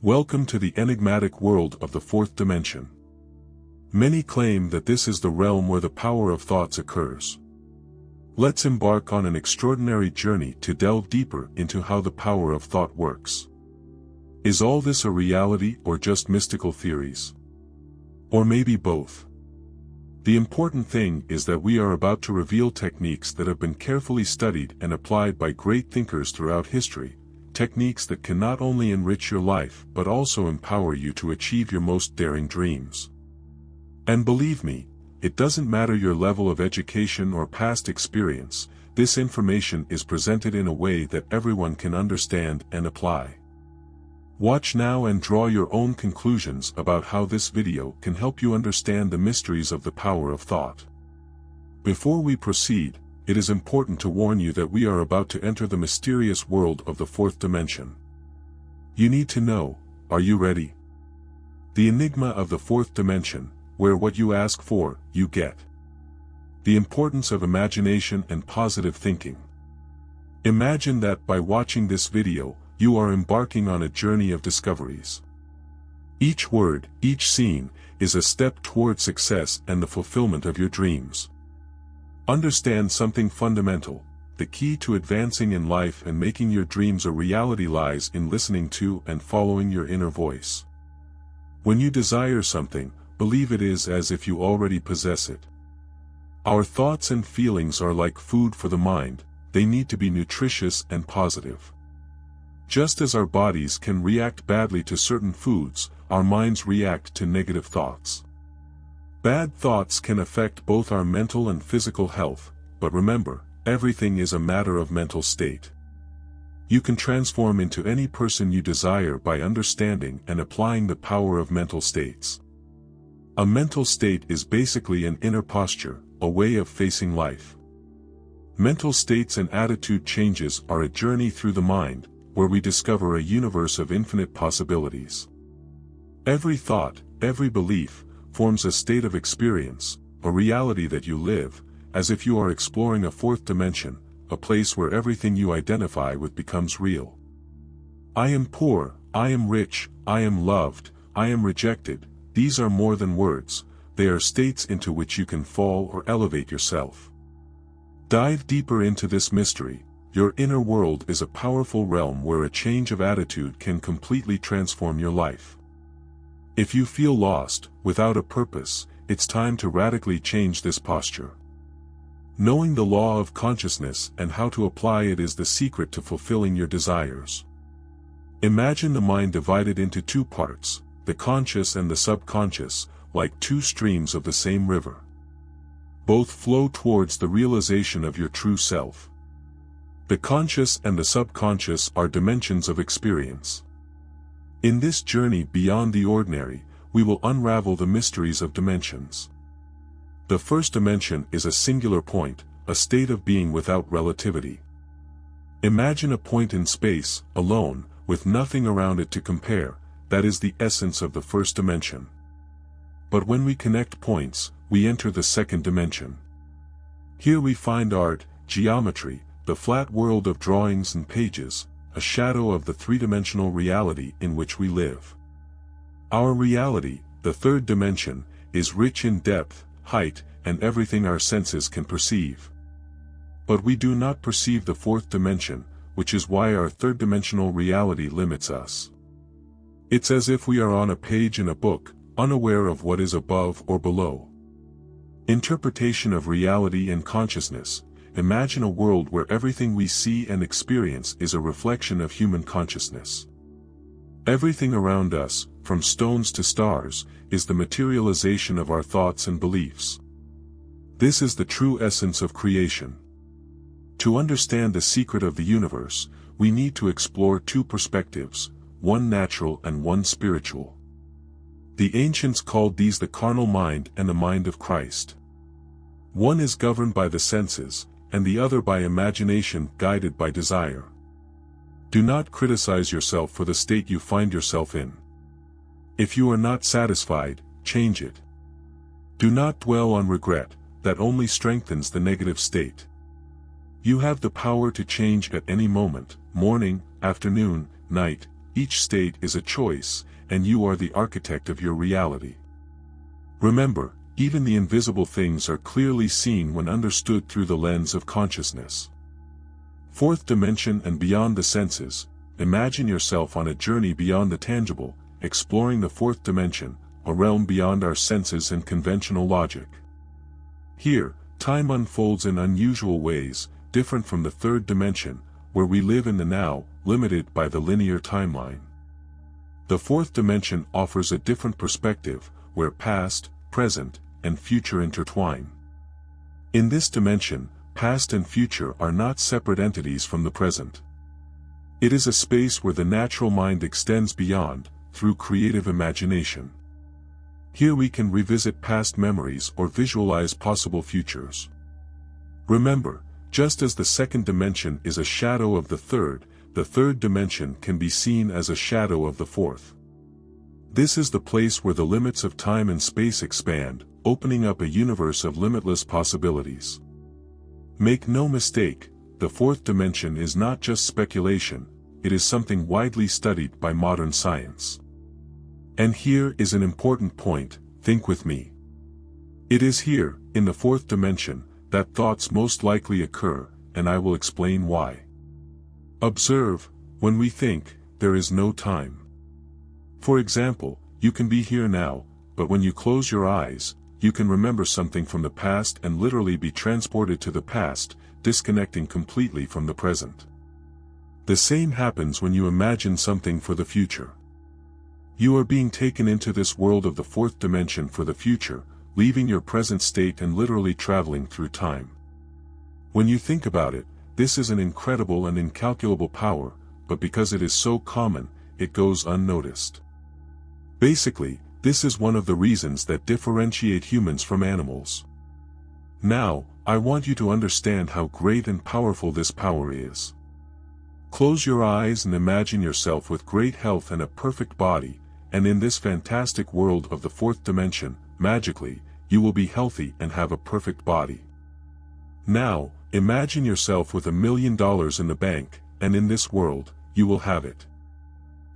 Welcome to the enigmatic world of the fourth dimension. Many claim that this is the realm where the power of thoughts occurs. Let's embark on an extraordinary journey to delve deeper into how the power of thought works. Is all this a reality or just mystical theories? Or maybe both? The important thing is that we are about to reveal techniques that have been carefully studied and applied by great thinkers throughout history. Techniques that can not only enrich your life but also empower you to achieve your most daring dreams. And believe me, it doesn't matter your level of education or past experience, this information is presented in a way that everyone can understand and apply. Watch now and draw your own conclusions about how this video can help you understand the mysteries of the power of thought. Before we proceed, it is important to warn you that we are about to enter the mysterious world of the fourth dimension. You need to know, are you ready? The enigma of the fourth dimension, where what you ask for, you get. The importance of imagination and positive thinking. Imagine that by watching this video, you are embarking on a journey of discoveries. Each word, each scene, is a step toward success and the fulfillment of your dreams. Understand something fundamental: the key to advancing in life and making your dreams a reality lies in listening to and following your inner voice. When you desire something, believe it is as if you already possess it. Our thoughts and feelings are like food for the mind, they need to be nutritious and positive. Just as our bodies can react badly to certain foods, our minds react to negative thoughts. Bad thoughts can affect both our mental and physical health, but remember, everything is a matter of mental state. You can transform into any person you desire by understanding and applying the power of mental states. A mental state is basically an inner posture, a way of facing life. Mental states and attitude changes are a journey through the mind, where we discover a universe of infinite possibilities. Every thought, every belief, forms a state of experience, a reality that you live, as if you are exploring a fourth dimension, a place where everything you identify with becomes real. I am poor, I am rich, I am loved, I am rejected. These are more than words, they are states into which you can fall or elevate yourself. Dive deeper into this mystery. Your inner world is a powerful realm where a change of attitude can completely transform your life. If you feel lost, without a purpose, it's time to radically change this posture. Knowing the law of consciousness and how to apply it is the secret to fulfilling your desires. Imagine the mind divided into two parts, the conscious and the subconscious, like two streams of the same river. Both flow towards the realization of your true self. The conscious and the subconscious are dimensions of experience. In this journey beyond the ordinary, we will unravel the mysteries of dimensions. The first dimension is a singular point, a state of being without relativity. Imagine a point in space, alone, with nothing around it to compare. That is the essence of the first dimension. But when we connect points, we enter the second dimension. Here we find art, geometry, the flat world of drawings and pages, a shadow of the three-dimensional reality in which we live. Our reality, the third dimension, is rich in depth, height, and everything our senses can perceive. But we do not perceive the fourth dimension, which is why our third-dimensional reality limits us. It's as if we are on a page in a book, unaware of what is above or below. Interpretation of reality and consciousness. Imagine a world where everything we see and experience is a reflection of human consciousness. Everything around us, from stones to stars, is the materialization of our thoughts and beliefs. This is the true essence of creation. To understand the secret of the universe, we need to explore two perspectives, one natural and one spiritual. The ancients called these the carnal mind and the mind of Christ. One is governed by the senses, and the other by imagination guided by desire. Do not criticize yourself for the state you find yourself in. If you are not satisfied, change it. Do not dwell on regret, that only strengthens the negative state. You have the power to change at any moment, morning, afternoon, night, each state is a choice, and you are the architect of your reality. Remember, even the invisible things are clearly seen when understood through the lens of consciousness. Fourth dimension and beyond the senses. Imagine yourself on a journey beyond the tangible, exploring the fourth dimension, a realm beyond our senses and conventional logic. Here, time unfolds in unusual ways, different from the third dimension, where we live in the now, limited by the linear timeline. The fourth dimension offers a different perspective, where past, present, and future intertwine. In this dimension, past and future are not separate entities from the present. It is a space where the natural mind extends beyond, through creative imagination. Here we can revisit past memories or visualize possible futures. Remember, just as the second dimension is a shadow of the third dimension can be seen as a shadow of the fourth. This is the place where the limits of time and space expand, opening up a universe of limitless possibilities. Make no mistake, the fourth dimension is not just speculation, it is something widely studied by modern science. And here is an important point, think with me. It is here, in the fourth dimension, that thoughts most likely occur, and I will explain why. Observe, when we think, there is no time. For example, you can be here now, but when you close your eyes, you can remember something from the past and literally be transported to the past, disconnecting completely from the present. The same happens when you imagine something for the future. You are being taken into this world of the fourth dimension for the future, leaving your present state and literally traveling through time. When you think about it, this is an incredible and incalculable power, but because it is so common, it goes unnoticed. Basically, this is one of the reasons that differentiate humans from animals. Now, I want you to understand how great and powerful this power is. Close your eyes and imagine yourself with great health and a perfect body, and in this fantastic world of the fourth dimension, magically, you will be healthy and have a perfect body. Now, imagine yourself with $1 million in the bank, and in this world, you will have it.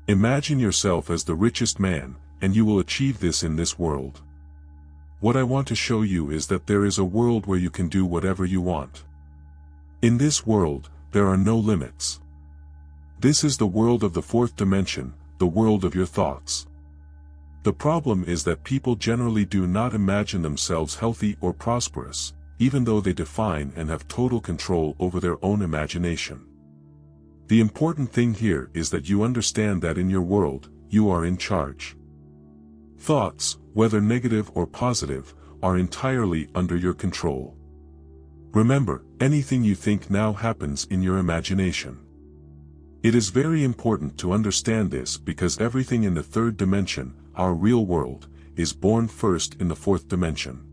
Imagine yourself as the richest man, and you will achieve this in this world. What I want to show you is that there is a world where you can do whatever you want. In this world, there are no limits. This is the world of the fourth dimension, the world of your thoughts. The problem is that people generally do not imagine themselves healthy or prosperous, even though they define and have total control over their own imagination. The important thing here is that you understand that in your world, you are in charge. Thoughts, whether negative or positive, are entirely under your control. Remember, anything you think now happens in your imagination. It is very important to understand this because everything in the third dimension, our real world, is born first in the fourth dimension.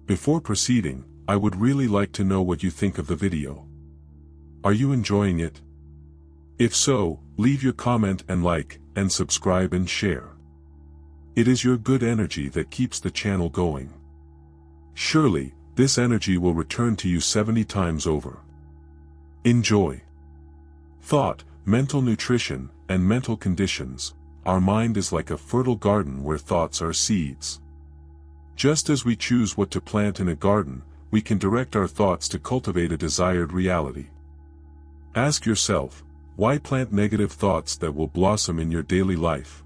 Before proceeding, I would really like to know what you think of the video. Are you enjoying it? If so, leave your comment and like, and subscribe and share. It is your good energy that keeps the channel going. Surely, this energy will return to you 70 times over. Enjoy. Thought, mental nutrition, and mental conditions. Our mind is like a fertile garden where thoughts are seeds. Just as we choose what to plant in a garden, we can direct our thoughts to cultivate a desired reality. Ask yourself, why plant negative thoughts that will blossom in your daily life?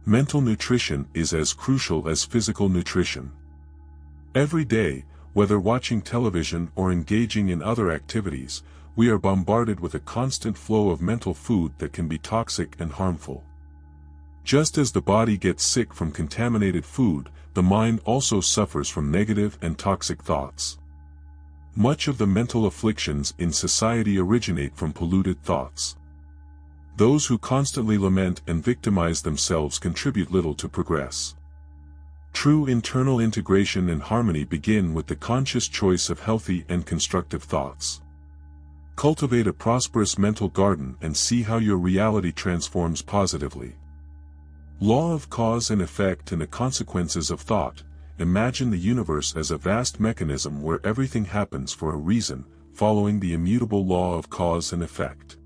Mental nutrition is as crucial as physical nutrition. Every day, whether watching television or engaging in other activities, we are bombarded with a constant flow of mental food that can be toxic and harmful. Just as the body gets sick from contaminated food, the mind also suffers from negative and toxic thoughts. Much of the mental afflictions in society originate from polluted thoughts. Those who constantly lament and victimize themselves contribute little to progress. True internal integration and harmony begin with the conscious choice of healthy and constructive thoughts. Cultivate a prosperous mental garden and see how your reality transforms positively. Law of cause and effect and the consequences of thought. Imagine the universe as a vast mechanism where everything happens for a reason, following the immutable law of cause and effect.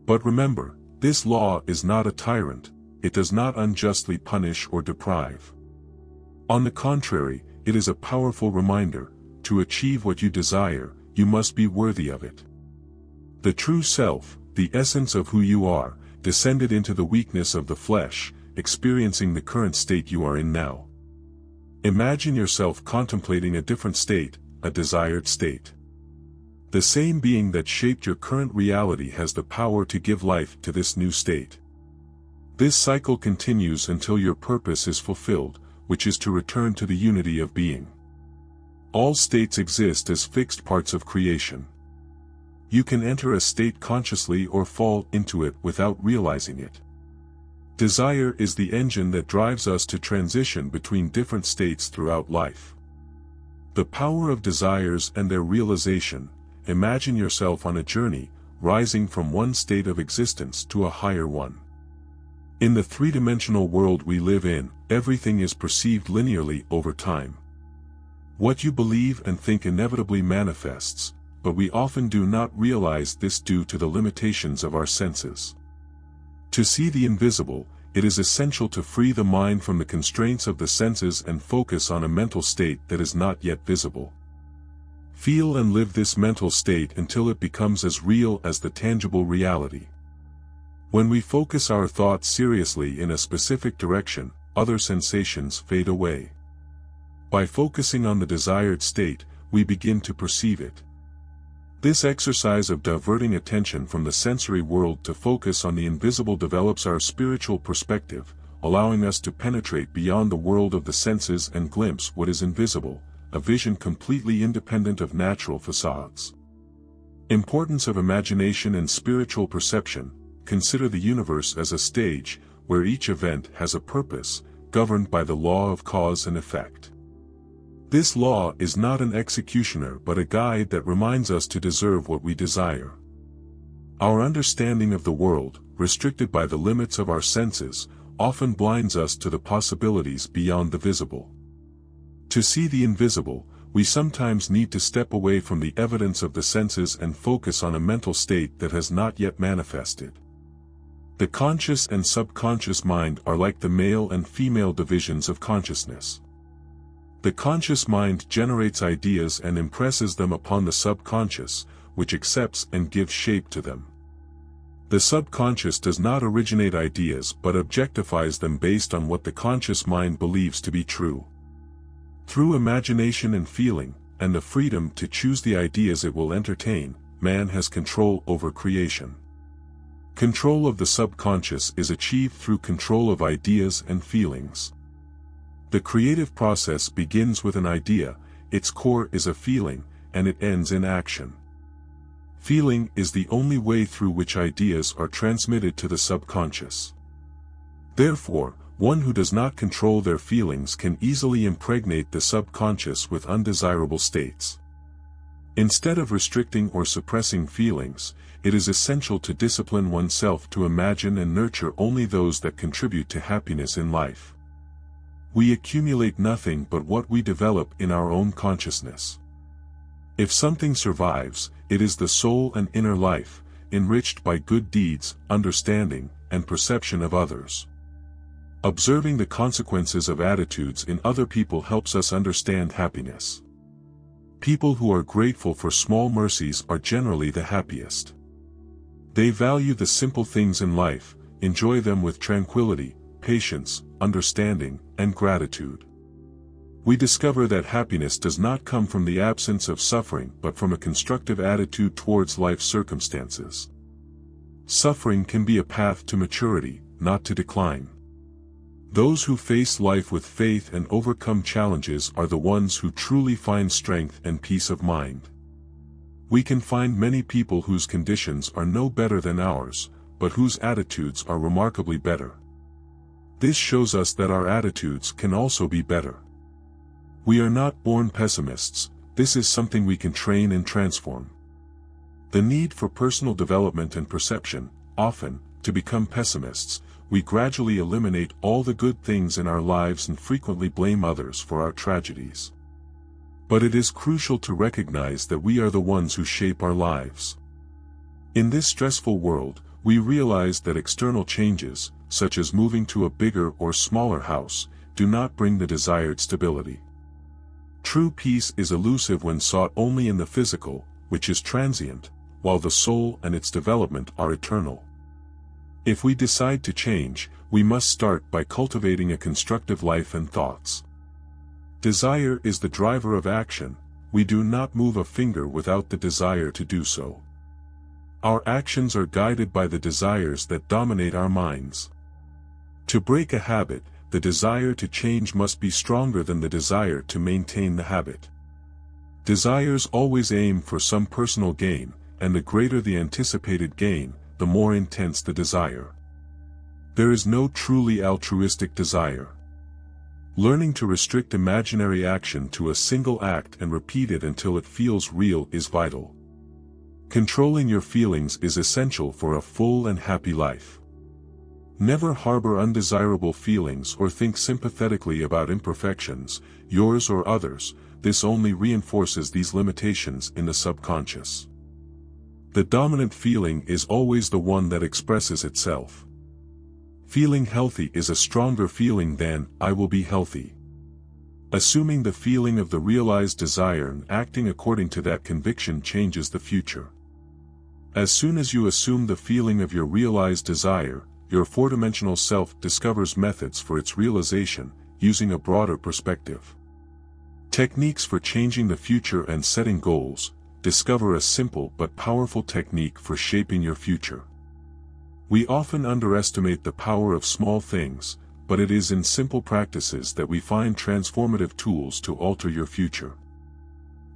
But remember, This law is not a tyrant, it does not unjustly punish or deprive. On the contrary, it is a powerful reminder: to achieve what you desire, you must be worthy of it. The true self, the essence of who you are, descended into the weakness of the flesh, experiencing the current state you are in now. Imagine yourself contemplating a different state, a desired state. The same being that shaped your current reality has the power to give life to this new state. This cycle continues until your purpose is fulfilled, which is to return to the unity of being. All states exist as fixed parts of creation. You can enter a state consciously or fall into it without realizing it. Desire is the engine that drives us to transition between different states throughout life. The power of desires and their realization: imagine yourself on a journey, rising from one state of existence to a higher one. In the three-dimensional world we live in, everything is perceived linearly over time. What you believe and think inevitably manifests, but we often do not realize this due to the limitations of our senses. To see the invisible, it is essential to free the mind from the constraints of the senses and focus on a mental state that is not yet visible. Feel and live this mental state until it becomes as real as the tangible reality. When we focus our thoughts seriously in a specific direction, other sensations fade away. By focusing on the desired state, we begin to perceive it. This exercise of diverting attention from the sensory world to focus on the invisible develops our spiritual perspective, allowing us to penetrate beyond the world of the senses and glimpse what is invisible, a vision completely independent of natural facades. Importance of imagination and spiritual perception: consider the universe as a stage, where each event has a purpose, governed by the law of cause and effect. This law is not an executioner but a guide that reminds us to deserve what we desire. Our understanding of the world, restricted by the limits of our senses, often blinds us to the possibilities beyond the visible. To see the invisible, we sometimes need to step away from the evidence of the senses and focus on a mental state that has not yet manifested. The conscious and subconscious mind are like the male and female divisions of consciousness. The conscious mind generates ideas and impresses them upon the subconscious, which accepts and gives shape to them. The subconscious does not originate ideas but objectifies them based on what the conscious mind believes to be true. Through imagination and feeling, and the freedom to choose the ideas it will entertain, man has control over creation. Control of the subconscious is achieved through control of ideas and feelings. The creative process begins with an idea, its core is a feeling, and it ends in action. Feeling is the only way through which ideas are transmitted to the subconscious. Therefore, one who does not control their feelings can easily impregnate the subconscious with undesirable states. Instead of restricting or suppressing feelings, it is essential to discipline oneself to imagine and nurture only those that contribute to happiness in life. We accumulate nothing but what we develop in our own consciousness. If something survives, it is the soul and inner life, enriched by good deeds, understanding, and perception of others. Observing the consequences of attitudes in other people helps us understand happiness. People who are grateful for small mercies are generally the happiest. They value the simple things in life, enjoy them with tranquility, patience, understanding, and gratitude. We discover that happiness does not come from the absence of suffering but from a constructive attitude towards life's circumstances. Suffering can be a path to maturity, not to decline. Those who face life with faith and overcome challenges are the ones who truly find strength and peace of mind. We can find many people whose conditions are no better than ours, but whose attitudes are remarkably better. This shows us that our attitudes can also be better. We are not born pessimists, this is something we can train and transform. The need for personal development and perception: often, to become pessimists, we gradually eliminate all the good things in our lives and frequently blame others for our tragedies. But it is crucial to recognize that we are the ones who shape our lives. In this stressful world, we realize that external changes, such as moving to a bigger or smaller house, do not bring the desired stability. True peace is elusive when sought only in the physical, which is transient, while the soul and its development are eternal. If we decide to change, we must start by cultivating a constructive life and thoughts. Desire is the driver of action. We do not move a finger without the desire to do so. Our actions are guided by the desires that dominate our minds. To break a habit, the desire to change must be stronger than the desire to maintain the habit. Desires always aim for some personal gain, and the greater the anticipated gain, the more intense the desire. There is no truly altruistic desire. Learning to restrict imaginary action to a single act and repeat it until it feels real is vital. Controlling your feelings is essential for a full and happy life. Never harbor undesirable feelings or think sympathetically about imperfections, yours or others. This only reinforces these limitations in the subconscious. The dominant feeling is always the one that expresses itself. Feeling healthy is a stronger feeling than, "I will be healthy." Assuming the feeling of the realized desire and acting according to that conviction changes the future. As soon as you assume the feeling of your realized desire, your four-dimensional self discovers methods for its realization, using a broader perspective. Techniques for changing the future and setting goals. Discover a simple but powerful technique for shaping your future. We often underestimate the power of small things, but it is in simple practices that we find transformative tools to alter your future.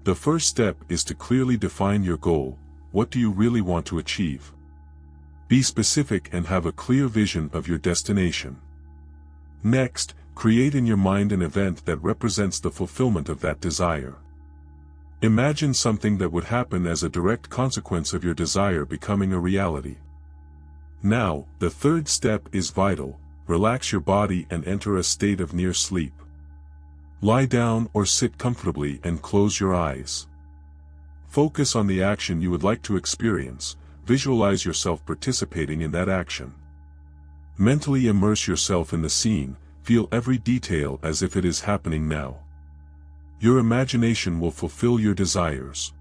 The first step is to clearly define your goal. What do you really want to achieve? Be specific and have a clear vision of your destination. Next, create in your mind an event that represents the fulfillment of that desire. Imagine something that would happen as a direct consequence of your desire becoming a reality. Now, the third step is vital. Relax your body and enter a state of near sleep. Lie down or sit comfortably and close your eyes. Focus on the action you would like to experience. Visualize yourself participating in that action. Mentally immerse yourself in the scene. Feel every detail as if it is happening now. Your imagination will fulfill your desires.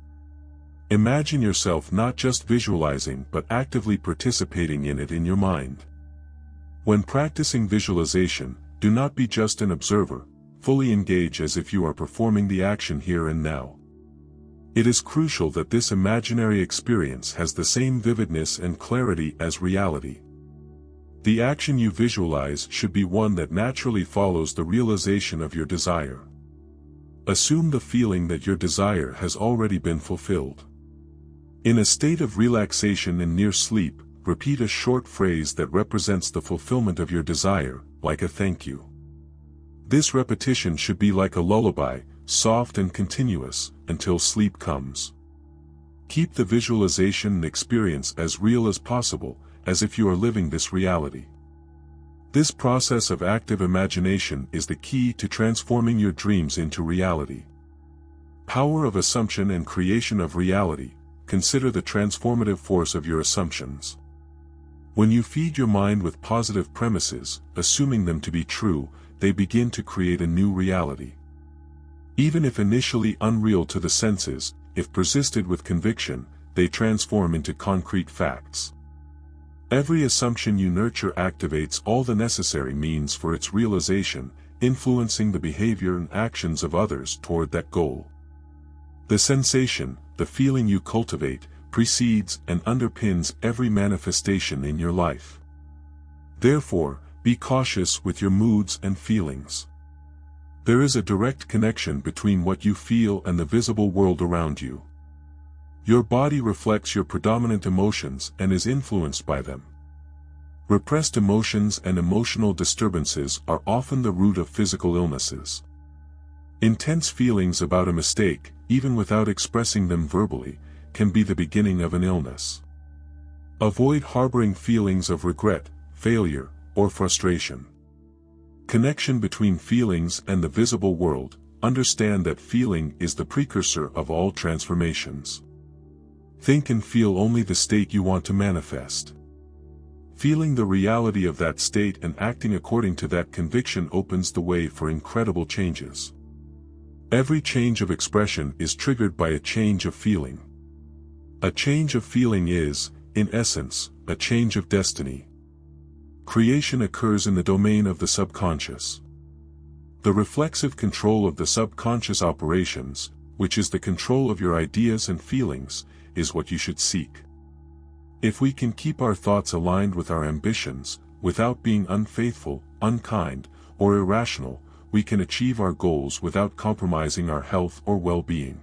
Imagine yourself not just visualizing but actively participating in it in your mind. When practicing visualization, do not be just an observer. Fully engage as if you are performing the action here and now. It is crucial that this imaginary experience has the same vividness and clarity as reality. The action you visualize should be one that naturally follows the realization of your desire. Assume the feeling that your desire has already been fulfilled. In a state of relaxation and near sleep, repeat a short phrase that represents the fulfillment of your desire, like a thank you. This repetition should be like a lullaby, soft and continuous, until sleep comes. Keep the visualization and experience as real as possible, as if you are living this reality. This process of active imagination is the key to transforming your dreams into reality. Power of assumption and creation of reality. Consider the transformative force of your assumptions. When you feed your mind with positive premises, assuming them to be true, they begin to create a new reality. Even if initially unreal to the senses, if persisted with conviction, they transform into concrete facts. Every assumption you nurture activates all the necessary means for its realization, influencing the behavior and actions of others toward that goal. The sensation, the feeling you cultivate, precedes and underpins every manifestation in your life. Therefore, be cautious with your moods and feelings. There is a direct connection between what you feel and the visible world around you. Your body reflects your predominant emotions and is influenced by them. Repressed emotions and emotional disturbances are often the root of physical illnesses. Intense feelings about a mistake, even without expressing them verbally, can be the beginning of an illness. Avoid harboring feelings of regret, failure, or frustration. Connection between feelings and the visible world. Understand that feeling is the precursor of all transformations. Think and feel only the state you want to manifest. Feeling the reality of that state and acting according to that conviction opens the way for incredible changes. Every change of expression is triggered by a change of feeling. A change of feeling is, in essence, a change of destiny. Creation occurs in the domain of the subconscious. The reflexive control of the subconscious operations, which is the control of your ideas and feelings, is what you should seek. If we can keep our thoughts aligned with our ambitions, without being unfaithful, unkind, or irrational, we can achieve our goals without compromising our health or well-being.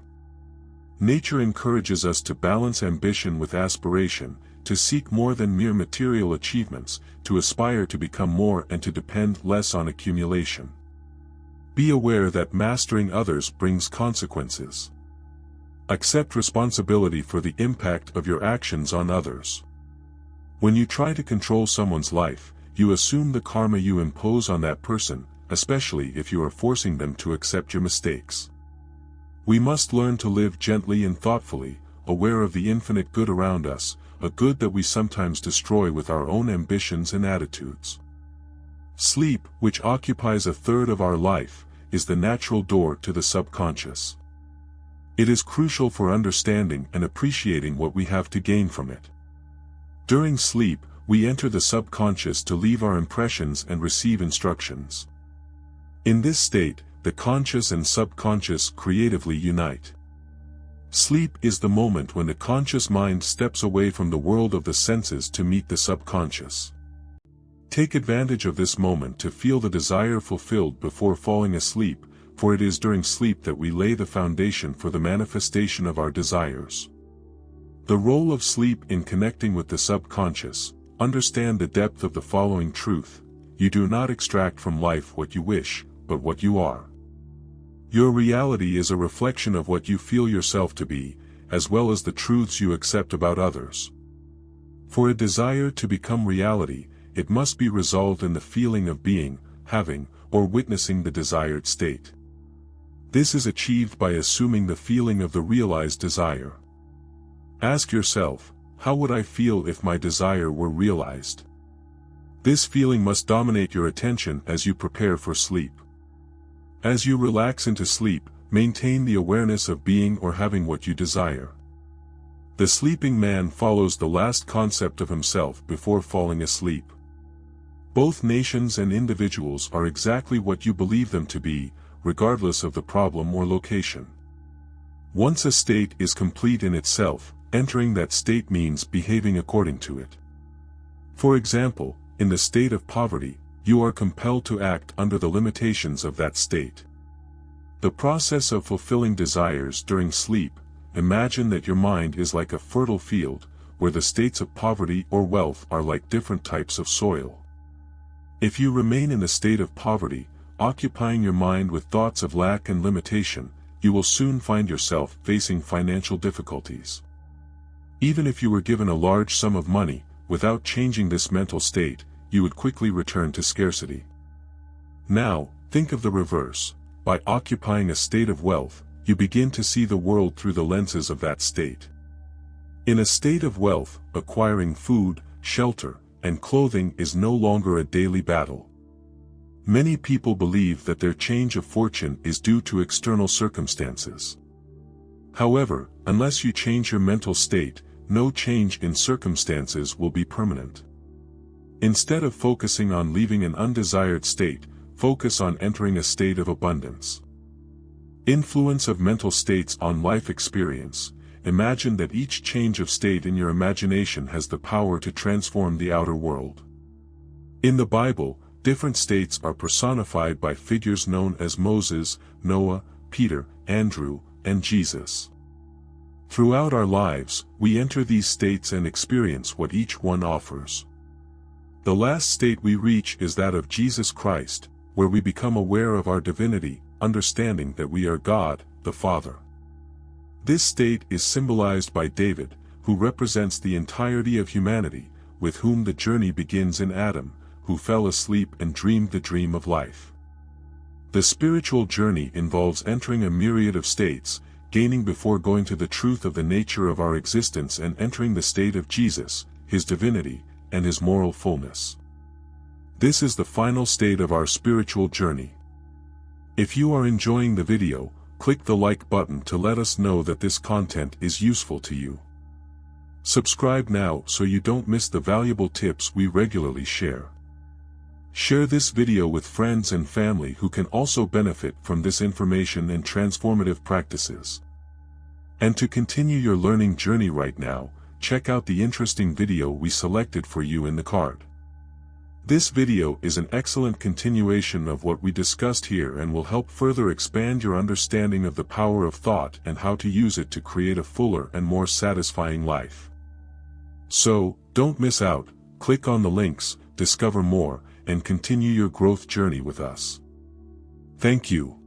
Nature encourages us to balance ambition with aspiration, to seek more than mere material achievements, to aspire to become more and to depend less on accumulation. Be aware that mastering others brings consequences. Accept responsibility for the impact of your actions on others. When you try to control someone's life, you assume the karma you impose on that person, especially if you are forcing them to accept your mistakes. We must learn to live gently and thoughtfully, aware of the infinite good around us, a good that we sometimes destroy with our own ambitions and attitudes. Sleep, which occupies a third of our life, is the natural door to the subconscious. It is crucial for understanding and appreciating what we have to gain from it. During sleep, we enter the subconscious to leave our impressions and receive instructions. In this state, the conscious and subconscious creatively unite. Sleep is the moment when the conscious mind steps away from the world of the senses to meet the subconscious. Take advantage of this moment to feel the desire fulfilled before falling asleep, for it is during sleep that we lay the foundation for the manifestation of our desires. The role of sleep in connecting with the subconscious. Understand the depth of the following truth: you do not extract from life what you wish, but what you are. Your reality is a reflection of what you feel yourself to be, as well as the truths you accept about others. For a desire to become reality, it must be resolved in the feeling of being, having, or witnessing the desired state. This is achieved by assuming the feeling of the realized desire. Ask yourself, how would I feel if my desire were realized? This feeling must dominate your attention as you prepare for sleep. As you relax into sleep, maintain the awareness of being or having what you desire. The sleeping man follows the last concept of himself before falling asleep. Both nations and individuals are exactly what you believe them to be, regardless of the problem or location. Once a state is complete in itself, entering that state means behaving according to it. For example, in the state of poverty, you are compelled to act under the limitations of that state. The process of fulfilling desires during sleep. Imagine that your mind is like a fertile field, where the states of poverty or wealth are like different types of soil. If you remain in the state of poverty, occupying your mind with thoughts of lack and limitation, you will soon find yourself facing financial difficulties. Even if you were given a large sum of money, without changing this mental state, you would quickly return to scarcity. Now, think of the reverse. By occupying a state of wealth, you begin to see the world through the lenses of that state. In a state of wealth, acquiring food, shelter, and clothing is no longer a daily battle. Many people believe that their change of fortune is due to external circumstances. However, unless you change your mental state, no change in circumstances will be permanent. Instead of focusing on leaving an undesired state, focus on entering a state of abundance. Influence of mental states on life experience. Imagine that each change of state in your imagination has the power to transform the outer world. In the Bible, different states are personified by figures known as Moses, Noah, Peter, Andrew, and Jesus. Throughout our lives, we enter these states and experience what each one offers. The last state we reach is that of Jesus Christ, where we become aware of our divinity, understanding that we are God, the Father. This state is symbolized by David, who represents the entirety of humanity, with whom the journey begins in Adam, who fell asleep and dreamed the dream of life. The spiritual journey involves entering a myriad of states, gaining before going to the truth of the nature of our existence and entering the state of Jesus, his divinity, and his moral fullness. This is the final state of our spiritual journey. If you are enjoying the video, click the like button to let us know that this content is useful to you. Subscribe now so you don't miss the valuable tips we regularly share. Share this video with friends and family who can also benefit from this information and transformative practices. And to continue your learning journey right now, check out the interesting video we selected for you in the card. This video is an excellent continuation of what we discussed here and will help further expand your understanding of the power of thought and how to use it to create a fuller and more satisfying life. So, don't miss out, click on the links, discover more, and continue your growth journey with us. Thank you.